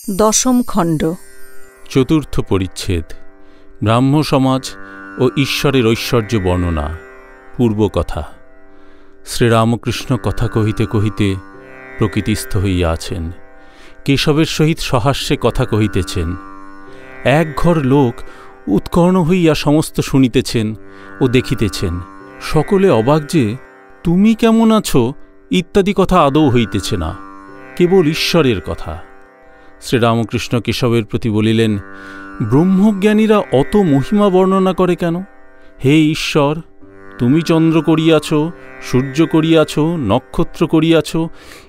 দশম খণ্ড, চতুর্থ পরিচ্ছেদ। ব্রাহ্ম সমাজ ও ঈশ্বরের ঐশ্বর্য বর্ণনা। পূর্বকথা। শ্রীরামকৃষ্ণ কথা কহিতে কহিতে প্রকৃতিস্থ হইয়া আছেন। কেশবের সহিত সহাস্যে কথা কহিতেছেন। এক ঘর লোক উৎকর্ণ হইয়া সমস্ত শুনিতেছেন ও দেখিতেছেন। সকলে অবাক যে তুমি কেমন আছো ইত্যাদি কথা আদৌ হইতেছে না, কেবল ঈশ্বরের কথা। শ্রীরামকৃষ্ণ কেশবের প্রতি বলিলেন, ব্রহ্মজ্ঞানীরা অত মহিমা বর্ণনা করে কেন? হে ঈশ্বর, তুমি চন্দ্র করিয়াছ, সূর্য করিয়াছ, নক্ষত্র করিয়াছ,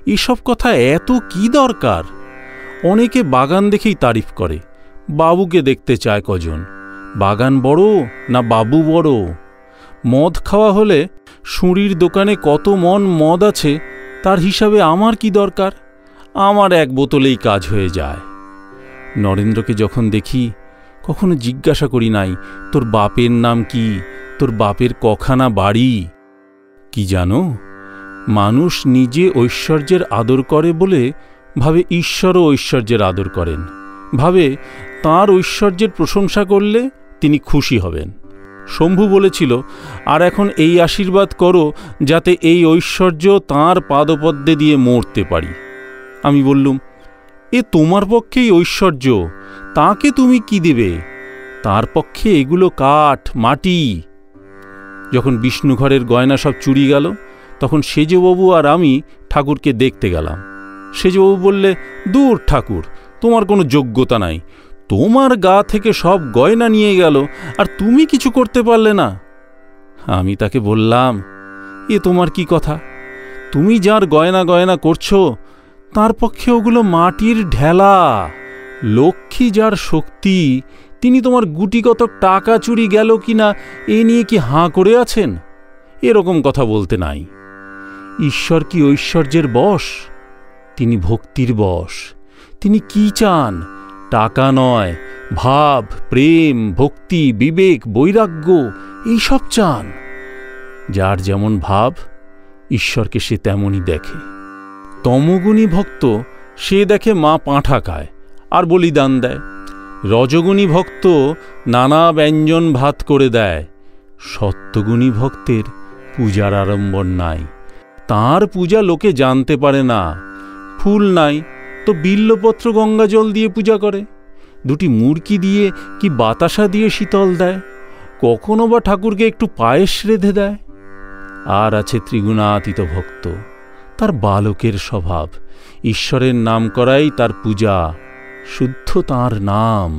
এসব কথা এত কি দরকার? অনেকে বাগান দেখেই তারিফ করে, বাবুকে দেখতে চায় কজন? বাগান বড় না বাবু বড়? মদ খাওয়া হলে সুঁড়ির দোকানে কত মন মদ আছে তার হিসাবে আমার কি দরকার? আমার এক বোতলেই কাজ হয়ে যায়। নরেন্দ্রকে যখন দেখি কখনো জিজ্ঞাসা করি নাই, তোর বাপের নাম কি, তোর বাপের কখানা বাড়ি? কি জানো, মানুষ নিজে ঐশ্বর্যের আদর করে বলে ভাবে ঈশ্বরও ঐশ্বর্যের আদর করেন, ভাবে তাঁর ঐশ্বর্যের প্রশংসা করলে তিনি খুশি হবেন। শম্ভু বলেছিল, আর এখন এই আশীর্বাদ করো যাতে এই ঐশ্বর্য তাঁর পাদপদ্মে দিয়ে মরতে পারি। আমি বললুম, এ তোমার পক্ষেই ঐশ্বর্য, তাকে তুমি কি দেবে? তার পক্ষে এগুলো কাঠ, মাটি। যখন বিষ্ণুঘরের গয়না সব চুরি গেল, তখন সেজবাবু আর আমি ঠাকুরকে দেখতে গেলাম। সেজবাবু বললে, দূর ঠাকুর, তোমার কোনো যোগ্যতা নাই, তোমার গা থেকে সব গয়না নিয়ে গেল আর তুমি কিছু করতে পারলে না। আমি তাকে বললাম, এ তোমার কি কথা? তুমি যার গয়না গয়না করছো তার পক্ষে ওগুলো মাটির ঢেলা। লক্ষ্মী যার শক্তি, তিনি তোমার গুটিকতক টাকা চুরি গেল কিনা এ নিয়ে কি হাঁ করে আছেন? এরকম কথা বলতে নাই। ঈশ্বর কি ঐশ্বর্যের বশ? তিনি ভক্তির বশ। তিনি কি চান? টাকা নয়, ভাব, প্রেম, ভক্তি, বিবেক, বৈরাগ্য এইসব চান। যার যেমন ভাব, ঈশ্বরকে সে তেমনই দেখে। তমগুণী ভক্ত সে দেখে মা পাঁঠা খায় আর বলিদান দেয়। রজগুণী ভক্ত নানা ব্যঞ্জন ভাত করে দেয়। সত্যগুণী ভক্তের পূজার আড়ম্বর নাই, তাঁর পূজা লোকে জানতে পারে না। ফুল নাই তো বিল্বপত্র গঙ্গা জল দিয়ে পূজা করে, দুটি মুরকি দিয়ে কি বাতাসা দিয়ে শীতল দেয়, কখনো বা ঠাকুরকে একটু পায়েস রেঁধে দেয়। আর আছে ত্রিগুণাতীত ভক্ত, তার বালকের স্বভাব, ঈশ্বরের নাম করাই তার পূজা, শুদ্ধ তাঁর নাম।